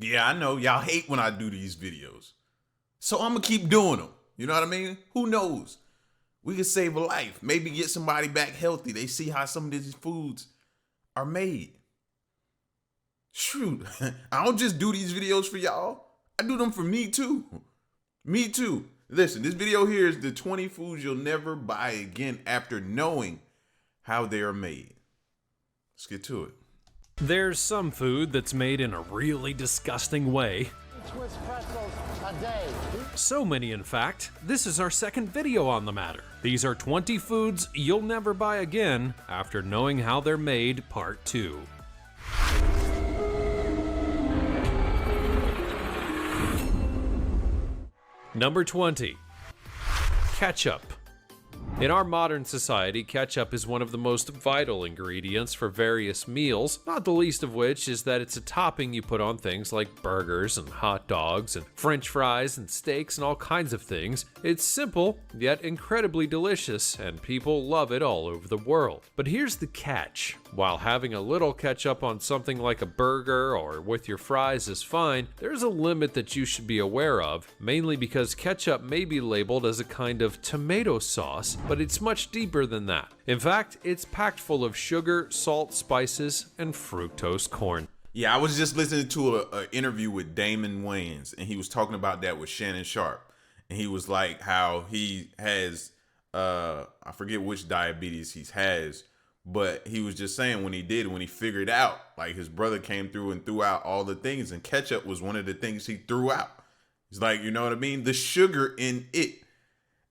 Yeah, I know y'all hate when I do these videos. So I'm gonna keep doing them. You know what I mean? Who knows? We could save a life. Maybe get somebody back healthy. They see how some of these foods are made. Shoot, I don't just do these videos for y'all. I do them for me too. Me too. Listen, this video here is the 20 foods you'll never buy again after knowing how they are made. Let's get to it. There's some food that's made in a really disgusting way. Twist pretzels a day. So many, in fact. This is our second video on the matter. These are 20 foods you'll never buy again after knowing how they're made, part 2. Number 20. Ketchup. In our modern society, ketchup is one of the most vital ingredients for various meals, not the least of which is that it's a topping you put on things like burgers and hot dogs and french fries and steaks and all kinds of things. It's simple, yet incredibly delicious, and people love it all over the world. But here's the catch. While having a little ketchup on something like a burger or with your fries is fine, there's a limit that you should be aware of, mainly because ketchup may be labeled as a kind of tomato sauce, but it's much deeper than that. In fact, it's packed full of sugar, salt, spices, and fructose corn. Yeah, I was just listening to an interview with Damon Wayans, and he was talking about that with Shannon Sharp. And he was like how he has, I forget which diabetes he has, but he was just saying when he figured out, like his brother came through and threw out all the things, and ketchup was one of the things he threw out. He's like, you know what I mean? The sugar in it.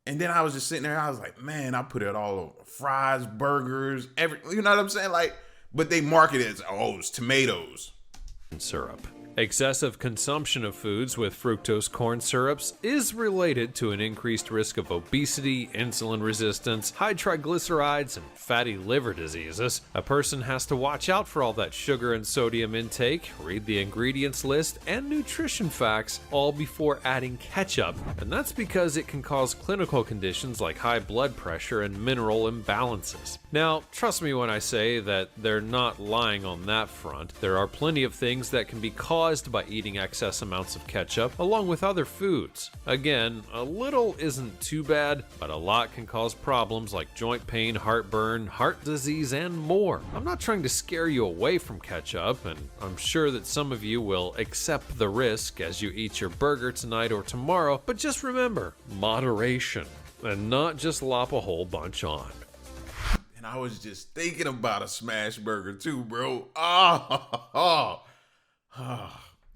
And then I was just sitting there, I was like, man, I put it all over fries, burgers, you know what I'm saying? Like, but they market it as, oh, it's tomatoes. Syrup. Excessive consumption of foods with fructose corn syrups is related to an increased risk of obesity, insulin resistance, high triglycerides, and fatty liver diseases. A person has to watch out for all that sugar and sodium intake, read the ingredients list and nutrition facts, all before adding ketchup, and that's because it can cause clinical conditions like high blood pressure and mineral imbalances. Now, trust me when I say that they're not lying on that front. There are plenty of things that can be caused by eating excess amounts of ketchup, along with other foods. Again, a little isn't too bad, but a lot can cause problems like joint pain, heartburn, heart disease, and more. I'm not trying to scare you away from ketchup, and I'm sure that some of you will accept the risk as you eat your burger tonight or tomorrow, but just remember, moderation, and not just lop a whole bunch on. And I was just thinking about a smash burger too, bro. Oh.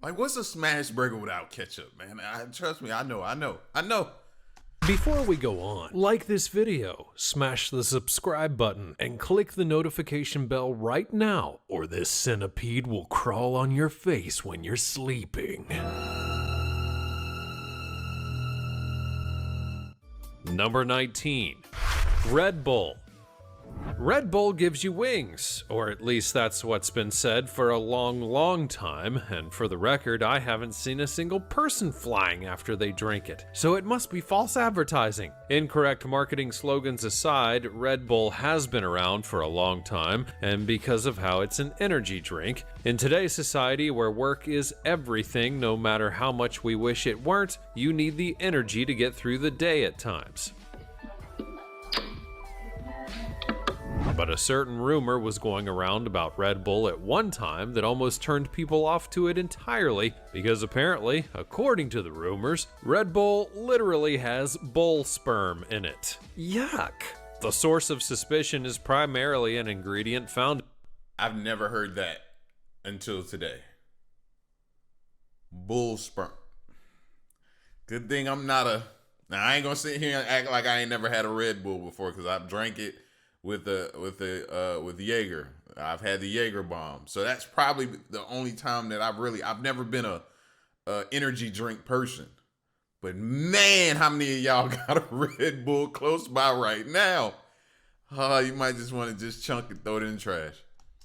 Like, what's a smash burger without ketchup, man? Trust me, I know. Before we go on, like this video, smash the subscribe button, and click the notification bell right now, or this centipede will crawl on your face when you're sleeping. Number 19. Red Bull. Red Bull gives you wings, or at least that's what's been said for a long time, and for the record, I haven't seen a single person flying after they drink it, so it must be false advertising. Incorrect marketing slogans aside, Red Bull has been around for a long time, and because of how it's an energy drink. In today's society where work is everything, no matter how much we wish it weren't, you need the energy to get through the day at times. But a certain rumor was going around about Red Bull at one time that almost turned people off to it entirely, because apparently, according to the rumors, Red Bull literally has bull sperm in it. Yuck! The source of suspicion is primarily an ingredient found. I've never heard that until today. Bull sperm. Good thing I'm not a. Now I ain't gonna sit here and act like I ain't never had a Red Bull before, because I've drank it with Jaeger. I've had the Jaeger bomb. So that's probably the only time that I've never been a energy drink person. But man, how many of y'all got a Red Bull close by right now? You might just want to just chunk it, throw it in the trash.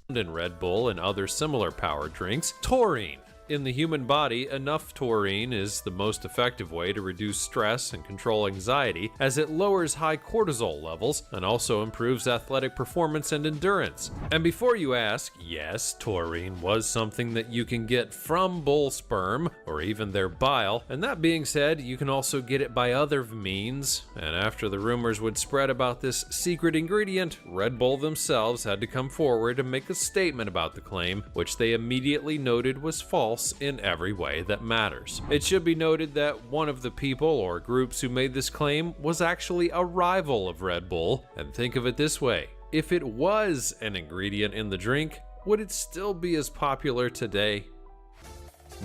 In Red Bull and other similar power drinks, taurine. In the human body, enough taurine is the most effective way to reduce stress and control anxiety, as it lowers high cortisol levels and also improves athletic performance and endurance. And before you ask, yes, taurine was something that you can get from bull sperm or even their bile, and that being said, you can also get it by other means. And after the rumors would spread about this secret ingredient, Red Bull themselves had to come forward and make a statement about the claim, which they immediately noted was false in every way that matters. It should be noted that one of the people or groups who made this claim was actually a rival of Red Bull, and think of it this way: if it was an ingredient in the drink, would it still be as popular today?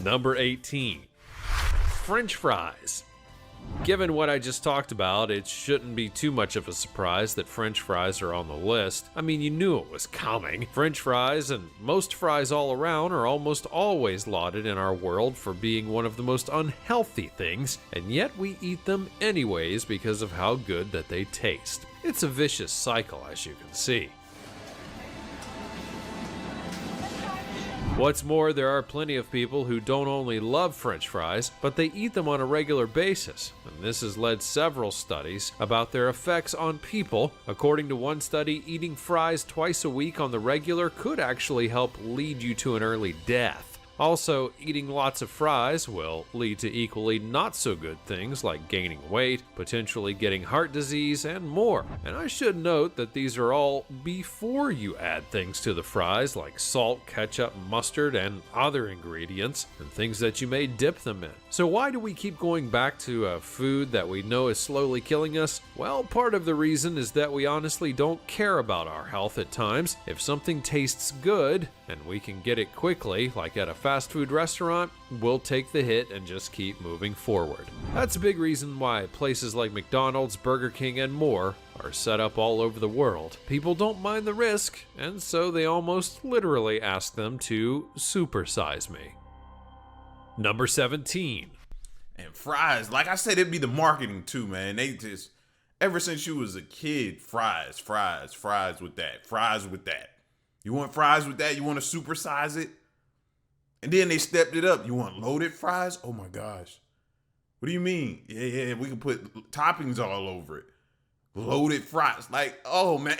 Number 18. French fries. Given what I just talked about, it shouldn't be too much of a surprise that French fries are on the list. I mean, you knew it was coming. French fries, and most fries all around, are almost always lauded in our world for being one of the most unhealthy things, and yet we eat them anyways because of how good that they taste. It's a vicious cycle, as you can see. What's more, there are plenty of people who don't only love French fries, but they eat them on a regular basis, and this has led several studies about their effects on people. According to one study, eating fries twice a week on the regular could actually help lead you to an early death. Also, eating lots of fries will lead to equally not so good things like gaining weight, potentially getting heart disease, and more. And I should note that these are all before you add things to the fries like salt, ketchup, mustard, and other ingredients, and things that you may dip them in. So why do we keep going back to a food that we know is slowly killing us? Well, part of the reason is that we honestly don't care about our health at times. If something tastes good, and we can get it quickly, like at a fast food restaurant, we'll take the hit and just keep moving forward. That's a big reason why places like McDonald's, Burger King, and more are set up all over the world. People don't mind the risk, and so they almost literally ask them to supersize me. Number 17. And fries, like I said, it'd be the marketing too, man. They just, ever since you was a kid, fries with that. You want fries with that? You want to supersize it? And then they stepped it up. You want loaded fries? Oh my gosh. What do you mean? Yeah, we can put toppings all over it. Loaded fries. Like, oh man,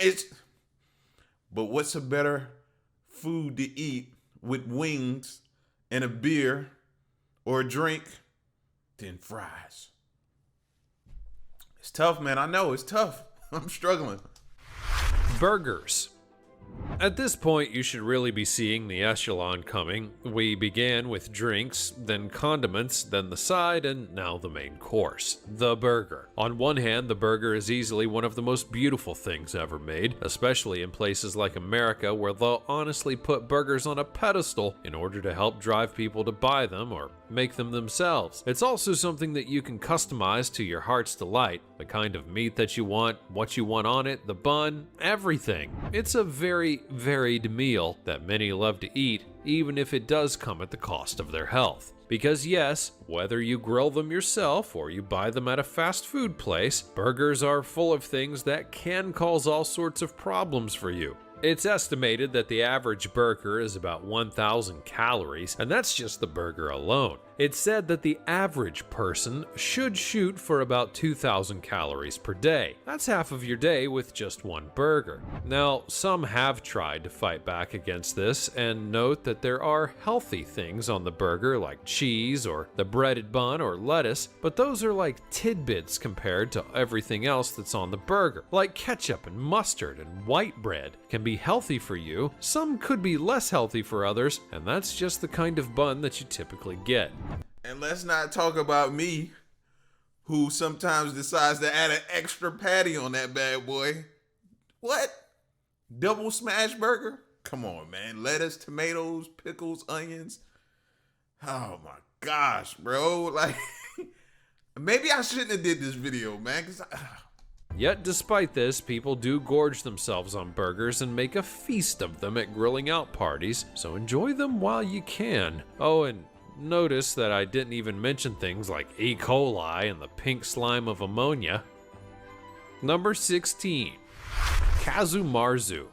but what's a better food to eat with wings and a beer or a drink than fries? It's tough, man. I know it's tough. I'm struggling. Burgers. At this point, you should really be seeing the echelon coming. We began with drinks, then condiments, then the side, and now the main course, the burger. On one hand, the burger is easily one of the most beautiful things ever made, especially in places like America, where they'll honestly put burgers on a pedestal in order to help drive people to buy them or make them themselves. It's also something that you can customize to your heart's delight, the kind of meat that you want, what you want on it, the bun, everything. It's a very varied meal that many love to eat, even if it does come at the cost of their health. Because yes, whether you grill them yourself or you buy them at a fast food place, burgers are full of things that can cause all sorts of problems for you. It's estimated that the average burger is about 1,000 calories, and that's just the burger alone. It's said that the average person should shoot for about 2,000 calories per day. That's half of your day with just one burger. Now, some have tried to fight back against this and note that there are healthy things on the burger like cheese or the breaded bun or lettuce, but those are like tidbits compared to everything else that's on the burger. Like ketchup and mustard and white bread can be healthy for you, some could be less healthy for others, and that's just the kind of bun that you typically get. And let's not talk about me, who sometimes decides to add an extra patty on that bad boy. What? Double smash burger? Come on, man. Lettuce, tomatoes, pickles, onions. Oh my gosh, bro. Like, maybe I shouldn't have did this video, man, because Yet despite this, people do gorge themselves on burgers and make a feast of them at grilling out parties, so enjoy them while you can. Oh, and notice that I didn't even mention things like E. coli and the pink slime of ammonia. Number 16. Kazu Marzu.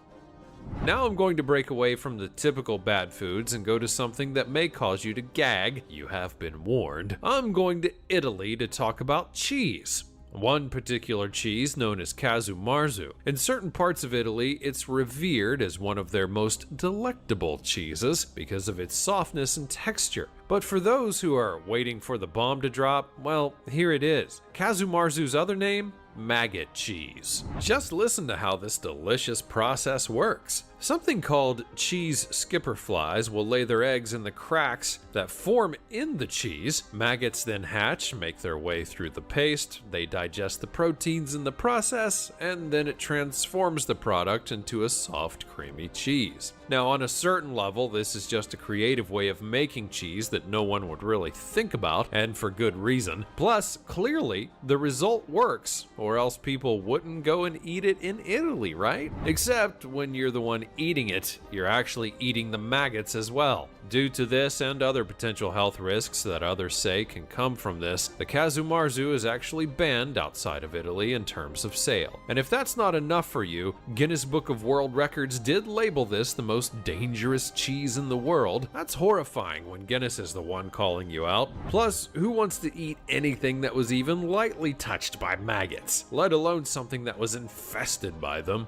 Now I'm going to break away from the typical bad foods and go to something that may cause you to gag. You have been warned. I'm going to Italy to talk about cheese. One particular cheese known as Kazu Marzu. In certain parts of Italy, it's revered as one of their most delectable cheeses because of its softness and texture. But for those who are waiting for the bomb to drop, well, here it is. Kazu Marzu's other name? Maggot cheese. Just listen to how this delicious process works. Something called cheese skipper flies will lay their eggs in the cracks that form in the cheese. Maggots then hatch, make their way through the paste, they digest the proteins in the process, and then it transforms the product into a soft, creamy cheese. Now, on a certain level, this is just a creative way of making cheese that no one would really think about, and for good reason. Plus, clearly, the result works, or else people wouldn't go and eat it in Italy, right? Except when you're the one eating it, you're actually eating the maggots as well. Due to this and other potential health risks that others say can come from this, the Kazu Marzu is actually banned outside of Italy in terms of sale. And if that's not enough for you, Guinness Book of World Records did label this the most dangerous cheese in the world. That's horrifying when Guinness is the one calling you out. Plus, who wants to eat anything that was even lightly touched by maggots, let alone something that was infested by them?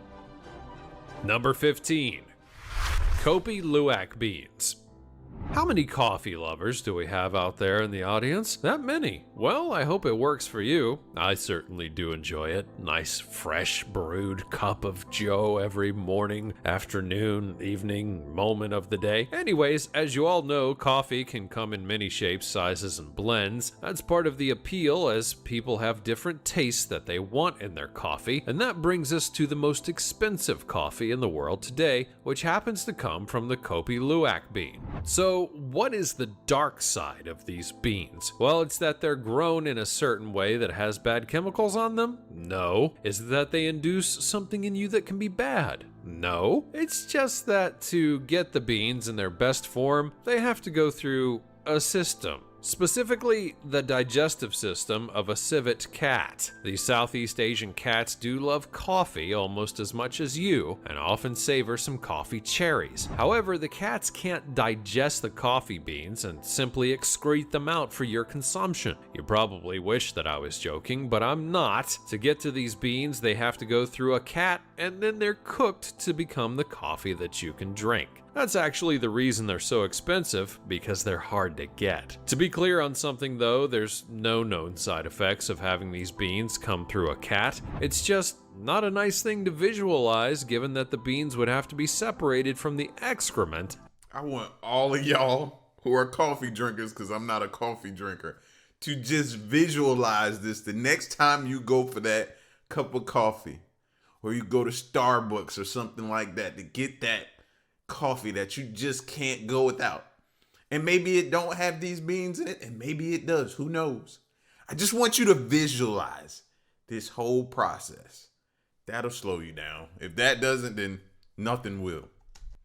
Number 15. Kopi Luwak beans. How many coffee lovers do we have out there in the audience? That many. Well, I hope it works for you. I certainly do enjoy it. Nice, fresh, brewed cup of joe every morning, afternoon, evening, moment of the day. Anyways, as you all know, coffee can come in many shapes, sizes, and blends. That's part of the appeal, as people have different tastes that they want in their coffee. And that brings us to the most expensive coffee in the world today, which happens to come from the Kopi Luwak bean. So, what is the dark side of these beans? Well, it's that they're grown in a certain way that has bad chemicals on them? No. Is it that they induce something in you that can be bad? No. It's just that to get the beans in their best form, they have to go through a system. Specifically, the digestive system of a civet cat. These Southeast Asian cats do love coffee almost as much as you, and often savor some coffee cherries. However, the cats can't digest the coffee beans and simply excrete them out for your consumption. You probably wish that I was joking, but I'm not. To get to these beans, they have to go through a cat, and then they're cooked to become the coffee that you can drink. That's actually the reason they're so expensive, because they're hard to get. To be clear on something though, there's no known side effects of having these beans come through a cat. It's just not a nice thing to visualize, given that the beans would have to be separated from the excrement. I want all of y'all who are coffee drinkers, because I'm not a coffee drinker, to just visualize this the next time you go for that cup of coffee, or you go to Starbucks or something like that to get that coffee that you just can't go without. And maybe it don't have these beans in it, and maybe it does. Who knows? I just want you to visualize this whole process. That'll slow you down. If that doesn't, then nothing will.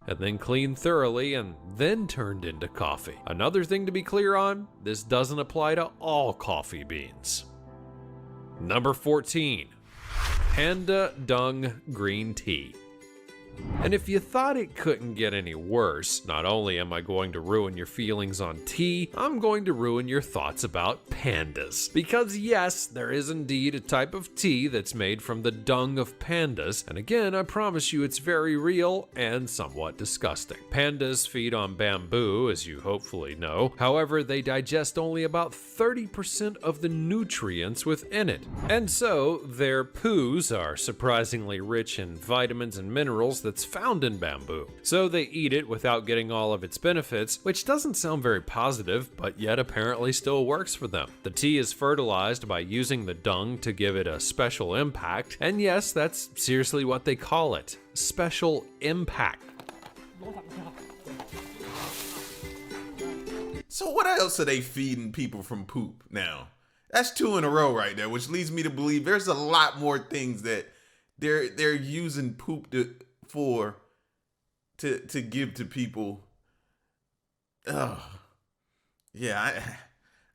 And then cleaned thoroughly and then turned into coffee. Another thing to be clear on, this doesn't apply to all coffee beans. Number 14. Panda dung green tea. And if you thought it couldn't get any worse, not only am I going to ruin your feelings on tea, I'm going to ruin your thoughts about pandas. Because yes, there is indeed a type of tea that's made from the dung of pandas, and again, I promise you it's very real and somewhat disgusting. Pandas feed on bamboo, as you hopefully know. However, they digest only about 30% of the nutrients within it. And so, their poos are surprisingly rich in vitamins and minerals that's found in bamboo. So they eat it without getting all of its benefits, which doesn't sound very positive, but yet apparently still works for them. The tea is fertilized by using the dung to give it a special impact, and yes, that's seriously what they call it, special impact. So what else are they feeding people from poop now? That's 2 in a row right there, which leads me to believe there's a lot more things that they're using poop to give to people. Oh, yeah,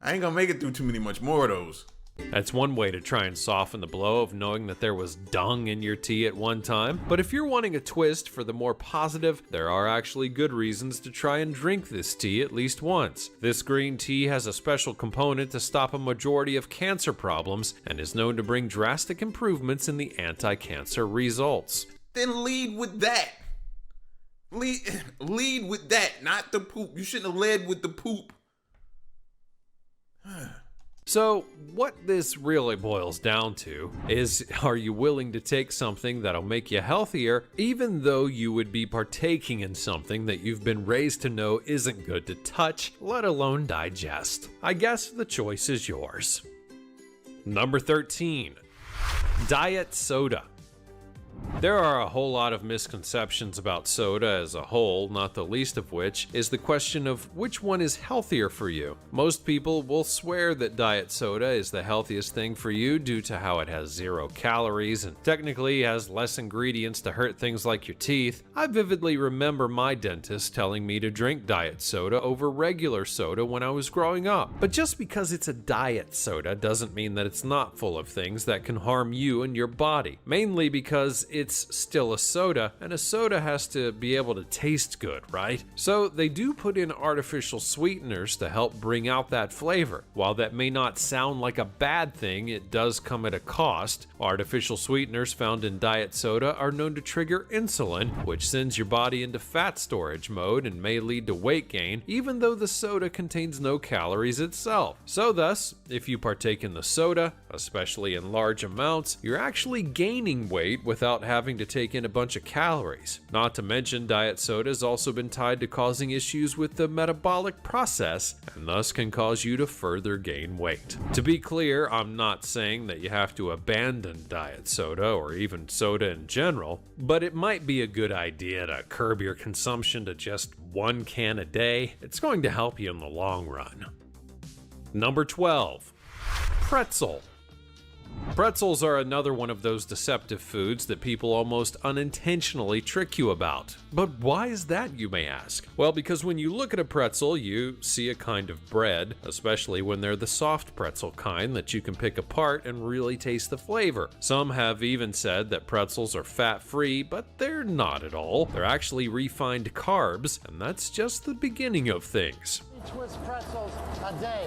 I ain't gonna make it through too many much more of those. That's one way to try and soften the blow of knowing that there was dung in your tea at one time. But if you're wanting a twist for the more positive, there are actually good reasons to try and drink this tea at least once. This green tea has a special component to stop a majority of cancer problems and is known to bring drastic improvements in the anti-cancer results. Then lead with that. Lead with that, not the poop. You shouldn't have led with the poop. So, what this really boils down to is, are you willing to take something that'll make you healthier, even though you would be partaking in something that you've been raised to know isn't good to touch, let alone digest? I guess the choice is yours. Number 13. Diet soda. There are a whole lot of misconceptions about soda as a whole, not the least of which is the question of which one is healthier for you. Most people will swear that diet soda is the healthiest thing for you due to how it has 0 calories and technically has less ingredients to hurt things like your teeth. I vividly remember my dentist telling me to drink diet soda over regular soda when I was growing up. But just because it's a diet soda doesn't mean that it's not full of things that can harm you and your body, mainly because it's still a soda, and a soda has to be able to taste good, right? So they do put in artificial sweeteners to help bring out that flavor. While that may not sound like a bad thing, it does come at a cost. Artificial sweeteners found in diet soda are known to trigger insulin, which sends your body into fat storage mode and may lead to weight gain, even though the soda contains no calories itself. So thus, if you partake in the soda, especially in large amounts, you're actually gaining weight without having to take in a bunch of calories. Not to mention, diet soda has also been tied to causing issues with the metabolic process and thus can cause you to further gain weight. To be clear, I'm not saying that you have to abandon diet soda or even soda in general, but it might be a good idea to curb your consumption to just 1 can a day. It's going to help you in the long run. Number 12. Pretzel. Pretzels are another one of those deceptive foods that people almost unintentionally trick you about. But why is that, you may ask? Well, because when you look at a pretzel, you see a kind of bread, especially when they're the soft pretzel kind that you can pick apart and really taste the flavor. Some have even said that pretzels are fat-free, but they're not at all. They're actually refined carbs, and that's just the beginning of things. Twist pretzels a day.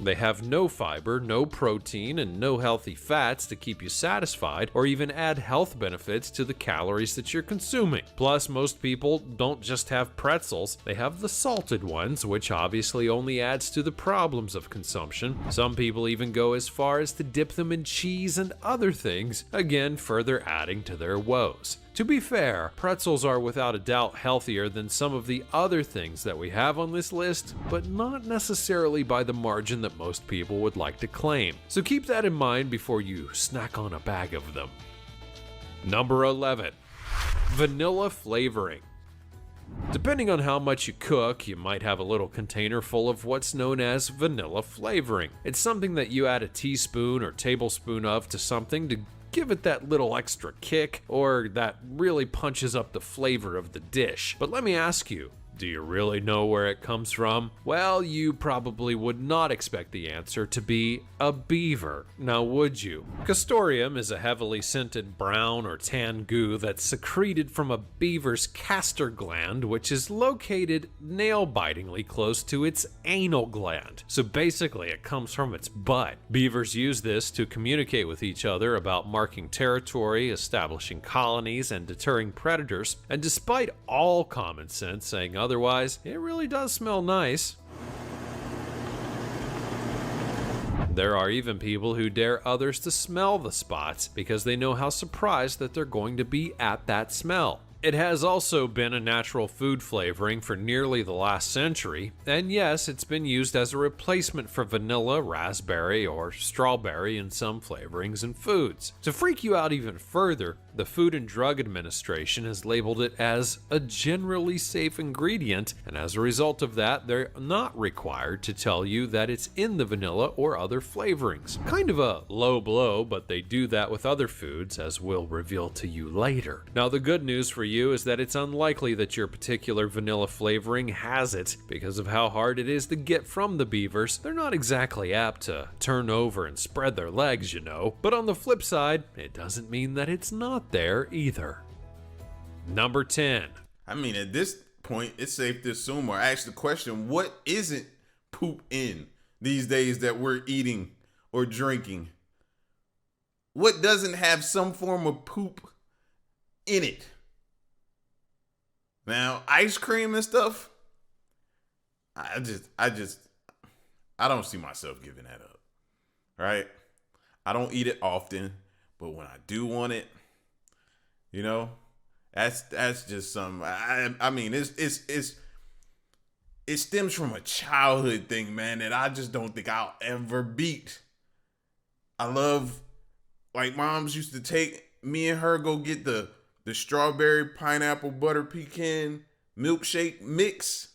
They have no fiber, no protein, and no healthy fats to keep you satisfied or even add health benefits to the calories that you're consuming. Plus, most people don't just have pretzels, they have the salted ones, which obviously only adds to the problems of consumption. Some people even go as far as to dip them in cheese and other things, again further adding to their woes. To be fair, pretzels are without a doubt healthier than some of the other things that we have on this list, but not necessarily by the margin that most people would like to claim. So keep that in mind before you snack on a bag of them. Number 11. Vanilla flavoring. Depending on how much you cook, you might have a little container full of what's known as vanilla flavoring. It's something that you add a teaspoon or tablespoon of to something to give it that little extra kick, or that really punches up the flavor of the dish. But let me ask you, do you really know where it comes from? Well, you probably would not expect the answer to be a beaver. Now, would you? Castoreum is a heavily scented brown or tan goo that's secreted from a beaver's castor gland, which is located nail-bitingly close to its anal gland. So basically, it comes from its butt. Beavers use this to communicate with each other about marking territory, establishing colonies, and deterring predators. And despite all common sense saying otherwise, it really does smell nice. There are even people who dare others to smell the spots because they know how surprised that they're going to be at that smell. It has also been a natural food flavoring for nearly the last century, and yes, it's been used as a replacement for vanilla, raspberry, or strawberry in some flavorings and foods. To freak you out even further, the Food and Drug Administration has labeled it as a generally safe ingredient, and as a result of that, they're not required to tell you that it's in the vanilla or other flavorings. Kind of a low blow, but they do that with other foods, as we'll reveal to you later. Now, the good news for you is that it's unlikely that your particular vanilla flavoring has it because of how hard it is to get from the beavers. They're not exactly apt to turn over and spread their legs, you know. But on the flip side, it doesn't mean that it's not there either. Number 10. I mean, at this point, it's safe to assume or ask the question, what isn't poop in these days that we're eating or drinking? What doesn't have some form of poop in it? Now, ice cream and stuff, I don't see myself giving that up, right? I don't eat it often, but when I do want it, you know, that's just something. I mean, it stems from a childhood thing, man, that I just don't think I'll ever beat. I love, like, moms used to take me and her go get the strawberry pineapple butter pecan milkshake mix.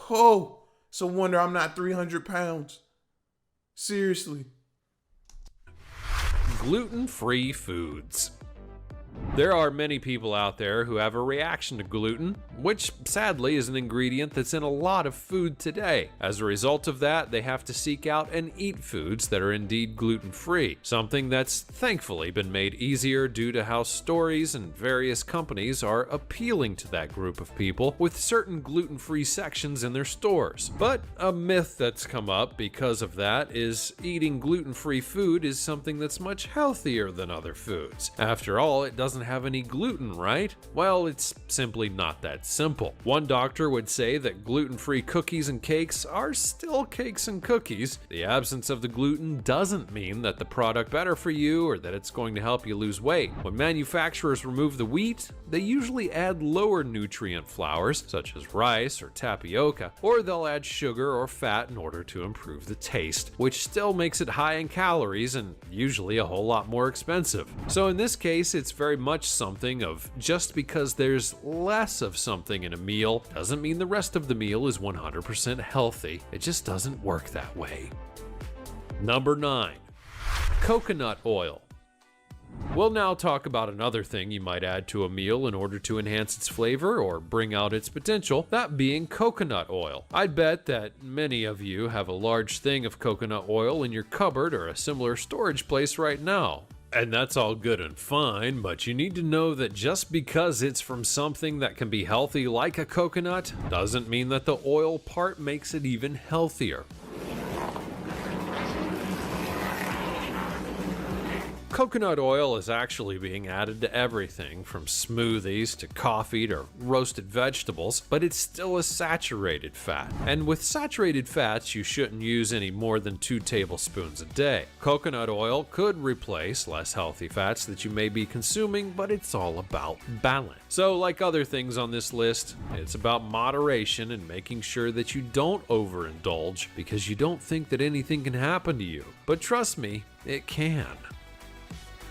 Oh, it's a wonder I'm not 300 pounds. Seriously. Gluten-free foods. There are many people out there who have a reaction to gluten, which sadly is an ingredient that's in a lot of food today. As a result of that, they have to seek out and eat foods that are indeed gluten-free, something that's thankfully been made easier due to how stories and various companies are appealing to that group of people with certain gluten-free sections in their stores. But a myth that's come up because of that is eating gluten-free food is something that's much healthier than other foods. After all, it doesn't have any gluten, right? Well, it's simply not that simple. One doctor would say that gluten-free cookies and cakes are still cakes and cookies. The absence of the gluten doesn't mean that the product better for you or that it's going to help you lose weight. When manufacturers remove the wheat, they usually add lower nutrient flours, such as rice or tapioca, or they'll add sugar or fat in order to improve the taste, which still makes it high in calories and usually a whole lot more expensive. So in this case, it's very much something of just because there's less of something in a meal doesn't mean the rest of the meal is 100% healthy. It just doesn't work that way. Number 9. Coconut oil. We'll now talk about another thing you might add to a meal in order to enhance its flavor or bring out its potential, that being coconut oil. I'd bet that many of you have a large thing of coconut oil in your cupboard or a similar storage place right now. And that's all good and fine, but you need to know that just because it's from something that can be healthy like a coconut, doesn't mean that the oil part makes it even healthier. Coconut oil is actually being added to everything from smoothies to coffee to roasted vegetables, but it's still a saturated fat. And with saturated fats, you shouldn't use any more than 2 tablespoons a day. Coconut oil could replace less healthy fats that you may be consuming, but it's all about balance. So like other things on this list, it's about moderation and making sure that you don't overindulge because you don't think that anything can happen to you. But trust me, it can.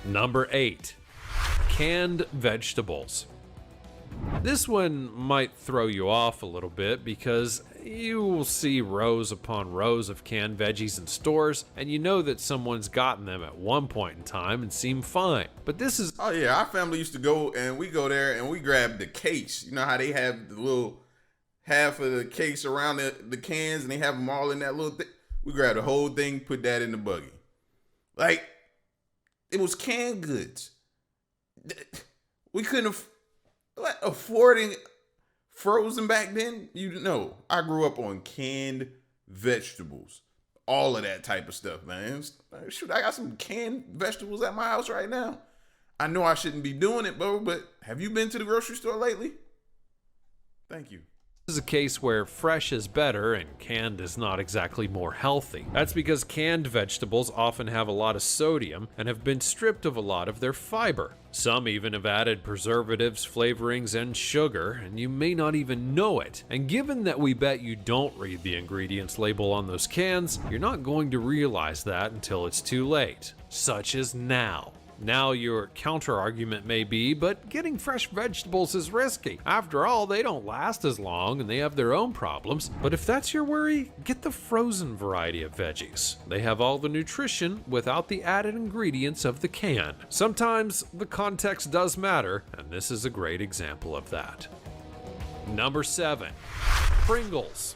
Number 8. Canned vegetables. This one might throw you off a little bit because you will see rows upon rows of canned veggies in stores and you know that someone's gotten them at one point in time and seem fine. But this is... Oh yeah, our family used to go and we go there and we grab the case. You know how they have the little half of the case around the cans and they have them all in that little thing? We grab the whole thing, put that in the buggy. Like, it was canned goods. We couldn't affording frozen back then. You know, I grew up on canned vegetables, all of that type of stuff, man. Shoot, I got some canned vegetables at my house right now. I know I shouldn't be doing it, bro, but have you been to the grocery store lately? Thank you. This is a case where fresh is better and canned is not exactly more healthy. That's because canned vegetables often have a lot of sodium and have been stripped of a lot of their fiber. Some even have added preservatives, flavorings, and sugar, and you may not even know it. And given that we bet you don't read the ingredients label on those cans, you're not going to realize that until it's too late. Such as now. Now your counter-argument may be, but getting fresh vegetables is risky. After all, they don't last as long and they have their own problems. But if that's your worry, get the frozen variety of veggies. They have all the nutrition without the added ingredients of the can. Sometimes the context does matter, and this is a great example of that. Number 7. Pringles.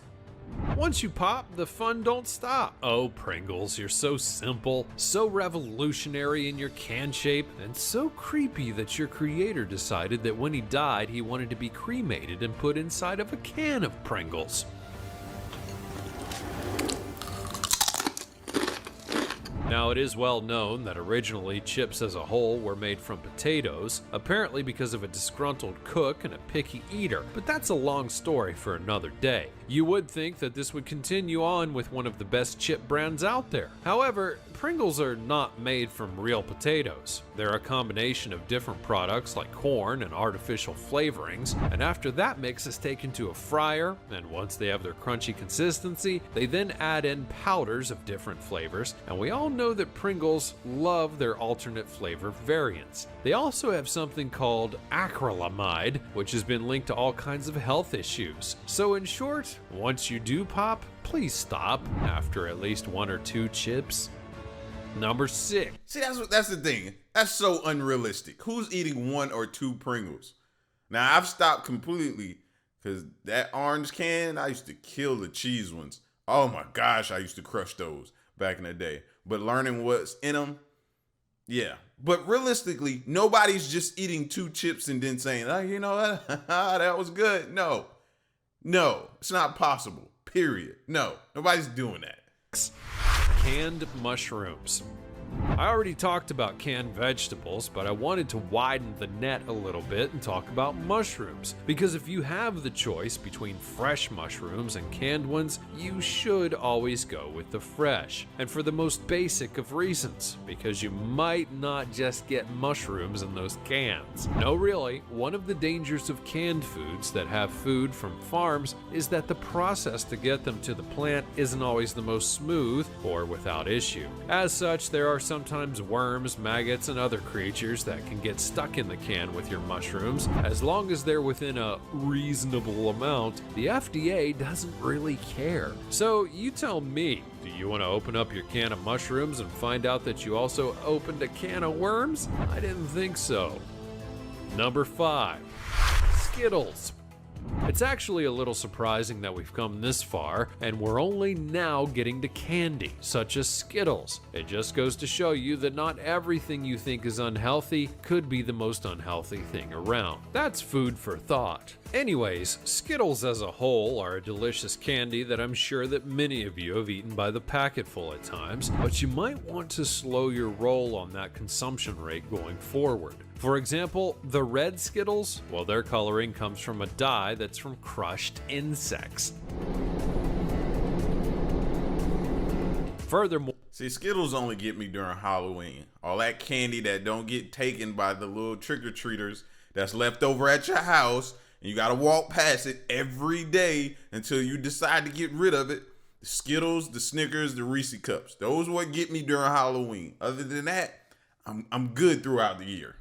Once you pop, the fun don't stop. Oh, Pringles, you're so simple, so revolutionary in your can shape, and so creepy that your creator decided that when he died, he wanted to be cremated and put inside of a can of Pringles. Now, it is well known that originally chips as a whole were made from potatoes, apparently because of a disgruntled cook and a picky eater, but that's a long story for another day. You would think that this would continue on with one of the best chip brands out there. However, Pringles are not made from real potatoes. They're a combination of different products like corn and artificial flavorings, and after that mix is taken to a fryer, and once they have their crunchy consistency, they then add in powders of different flavors, and we all know that Pringles love their alternate flavor variants. They also have something called acrylamide, which has been linked to all kinds of health issues. So in short, once you do pop, please stop after at least 1 or 2 chips. Number 6. See, that's the thing. That's so unrealistic. Who's eating 1 or 2 Pringles? Now, I've stopped completely because that orange can, I used to kill the cheese ones. Oh my gosh, I used to crush those back in the day. But learning what's in them, yeah. But realistically, nobody's just eating 2 chips and then saying, oh, you know what? That was good. No, it's not possible. Period. No, nobody's doing that. Canned mushrooms. I already talked about canned vegetables, but I wanted to widen the net a little bit and talk about mushrooms. Because if you have the choice between fresh mushrooms and canned ones, you should always go with the fresh. And for the most basic of reasons, because you might not just get mushrooms in those cans. No, really, one of the dangers of canned foods that have food from farms is that the process to get them to the plant isn't always the most smooth or without issue. As such, there are sometimes worms, maggots, and other creatures that can get stuck in the can with your mushrooms. As long as they're within a reasonable amount, the FDA doesn't really care. So you tell me, do you want to open up your can of mushrooms and find out that you also opened a can of worms? I didn't think so. Number 5. Skittles. It's actually a little surprising that we've come this far, and we're only now getting to candy, such as Skittles. It just goes to show you that not everything you think is unhealthy could be the most unhealthy thing around. That's food for thought. Anyways, Skittles as a whole are a delicious candy that I'm sure that many of you have eaten by the packetful at times, but you might want to slow your roll on that consumption rate going forward. For example, the red Skittles, well, their coloring comes from a dye that's from crushed insects. Furthermore, see, Skittles only get me during Halloween. All that candy that don't get taken by the little trick-or-treaters that's left over at your house, and you gotta walk past it every day until you decide to get rid of it. The Skittles, the Snickers, the Reese Cups. Those what get me during Halloween. Other than that, I'm good throughout the year.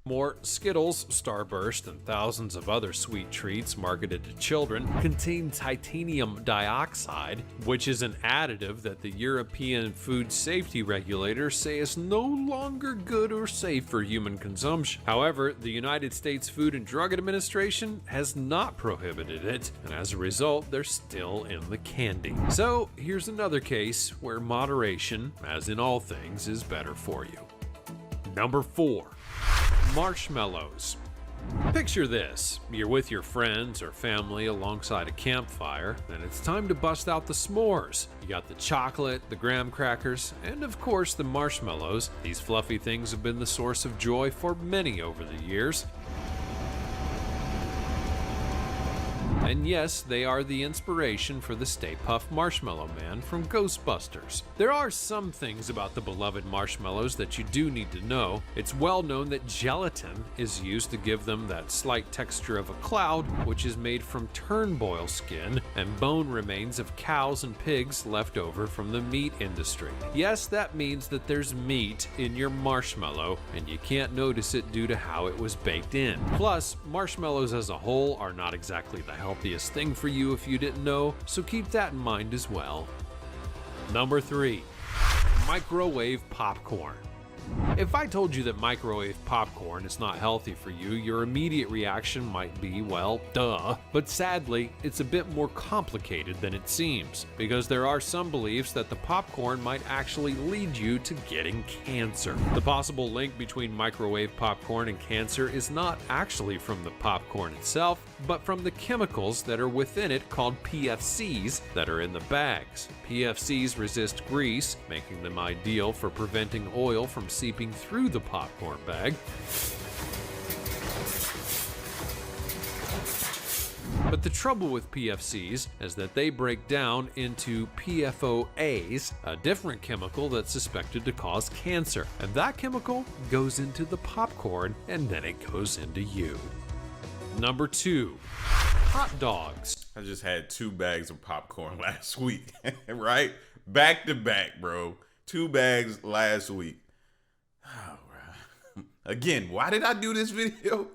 more, Skittles, Starburst, and thousands of other sweet treats marketed to children contain titanium dioxide, which is an additive that the European food safety regulators say is no longer good or safe for human consumption. However, the United States Food and Drug Administration has not prohibited it, and as a result, they're still in the candy. So, here's another case where moderation, as in all things, is better for you. Number 4. Marshmallows. Picture this. You're with your friends or family alongside a campfire, and it's time to bust out the s'mores. You got the chocolate, the graham crackers, and of course the marshmallows. These fluffy things have been the source of joy for many over the years. And yes, they are the inspiration for the Stay Puft Marshmallow Man from Ghostbusters. There are some things about the beloved marshmallows that you do need to know. It's well known that gelatin is used to give them that slight texture of a cloud, which is made from turnboil skin and bone remains of cows and pigs left over from the meat industry. Yes, that means that there's meat in your marshmallow, and you can't notice it due to how it was baked in. Plus, marshmallows as a whole are not exactly the healthiest thing for you if you didn't know, so keep that in mind as well. Number 3. Microwave popcorn. If I told you that microwave popcorn is not healthy for you, your immediate reaction might be, well, duh. But sadly, it's a bit more complicated than it seems, because there are some beliefs that the popcorn might actually lead you to getting cancer. The possible link between microwave popcorn and cancer is not actually from the popcorn itself, but from the chemicals that are within it called PFCs that are in the bags. PFCs resist grease, making them ideal for preventing oil from seeping through the popcorn bag. But the trouble with PFCs is that they break down into PFOAs, a different chemical that's suspected to cause cancer. And that chemical goes into the popcorn, and then it goes into you. Number 2. Hot dogs. I just had 2 bags of popcorn last week, right? Back to back, bro. 2 bags last week. Oh, right. Again, why did I do this video?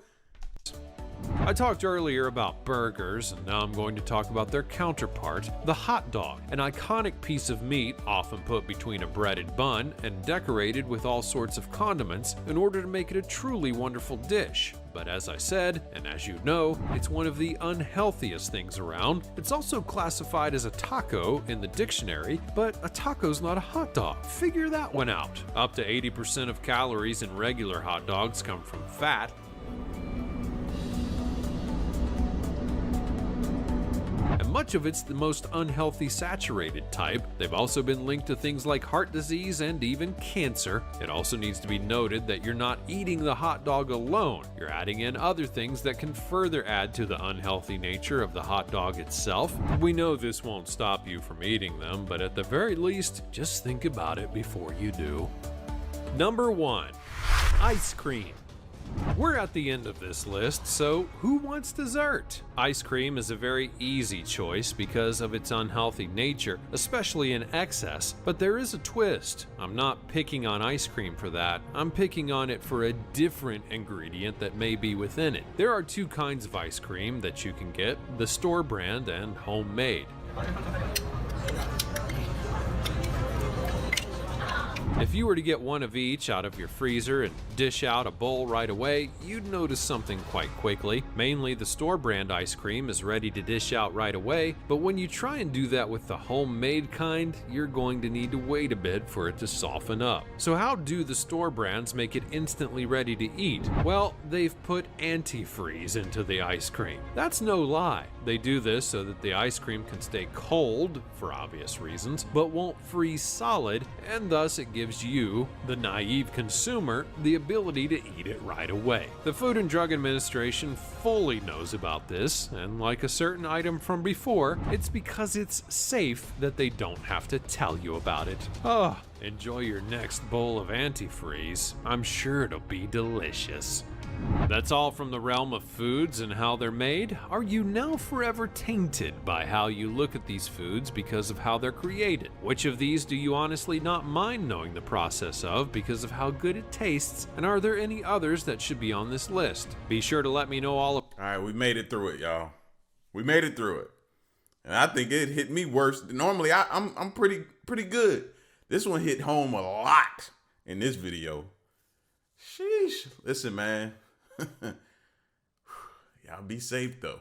I talked earlier about burgers, and now I'm going to talk about their counterpart, the hot dog, an iconic piece of meat often put between a breaded bun and decorated with all sorts of condiments in order to make it a truly wonderful dish. But as I said, and as you know, it's one of the unhealthiest things around. It's also classified as a taco in the dictionary, but a taco's not a hot dog. Figure that one out. Up to 80% of calories in regular hot dogs come from fat. And much of it's the most unhealthy saturated type. They've also been linked to things like heart disease and even cancer. It also needs to be noted that you're not eating the hot dog alone. You're adding in other things that can further add to the unhealthy nature of the hot dog itself. We know this won't stop you from eating them, but at the very least, just think about it before you do. Number 1. Ice cream. We're at the end of this list, so who wants dessert? Ice cream is a very easy choice because of its unhealthy nature, especially in excess, but there is a twist. I'm not picking on ice cream for that. I'm picking on it for a different ingredient that may be within it. There are 2 kinds of ice cream that you can get, the store brand and homemade. If you were to get one of each out of your freezer and dish out a bowl right away, you'd notice something quite quickly. Mainly the store brand ice cream is ready to dish out right away, but when you try and do that with the homemade kind, you're going to need to wait a bit for it to soften up. So how do the store brands make it instantly ready to eat? Well, they've put Antifreeze into the ice cream. That's no lie. They do this so that the ice cream can stay cold, for obvious reasons, but won't freeze solid, and thus it gives you, the naive consumer, the ability to eat it right away. The Food and Drug Administration fully knows about this, and like a certain item from before, it's because it's safe that they don't have to tell you about it. Oh, enjoy your next bowl of antifreeze. I'm sure it'll be delicious. That's all from the realm of foods and how they're made. Are you now forever tainted by how you look at these foods because of how they're created? Which of these do you honestly not mind knowing the process of because of how good it tastes? And are there any others that should be on this list? Be sure to let me know all of. All right, we made it through it, y'all. We made it through it. And I think it hit me worse. Normally, I'm pretty good. This one hit home a lot in this video. Sheesh. Listen, man. Y'all be safe, though.